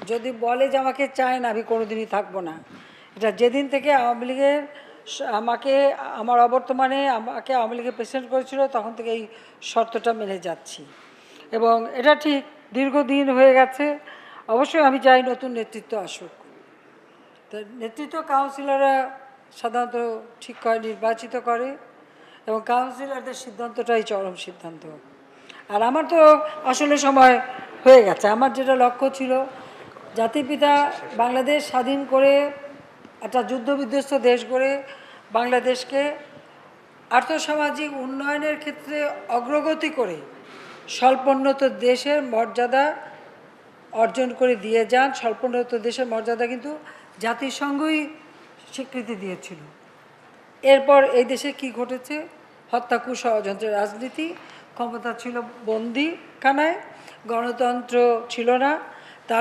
যদি বলে যে আমাকে চায় না, আমি কোনোদিনই থাকবো না। এটা যেদিন থেকে আওয়ামী লীগের আমাকে আমার অবর্তমানে আমাকে আওয়ামী লীগের প্রেসিডেন্ট করেছিল, তখন থেকে এই শর্তটা মেনে যাচ্ছি। এবং এটা ঠিক দীর্ঘদিন হয়ে গেছে। অবশ্যই আমি চাই নতুন নেতৃত্ব আসুক। তো নেতৃত্ব কাউন্সিলররা সাধারণত ঠিক করে, নির্বাচিত করে, এবং কাউন্সিলরদের সিদ্ধান্তটাই চরম সিদ্ধান্ত। আর আমার তো আসলে সময় হয়ে গেছে। আমার যেটা লক্ষ্য ছিল, জাতির পিতা বাংলাদেশ স্বাধীন করে একটা যুদ্ধবিধ্বস্ত দেশ গড়ে বাংলাদেশকে আর্থসামাজিক উন্নয়নের ক্ষেত্রে অগ্রগতি করে স্বল্পোন্নত দেশের মর্যাদা অর্জন করে দিয়ে যান। স্বল্পোন্নত দেশের মর্যাদা কিন্তু জাতিসংঘই স্বীকৃতি দিয়েছিল। এরপর এই দেশে কি ঘটেছে? হত্যা, ষড়যন্ত্রের রাজনীতি, ক্ষমতা ছিল বন্দিখানায়, গণতন্ত্র ছিল না,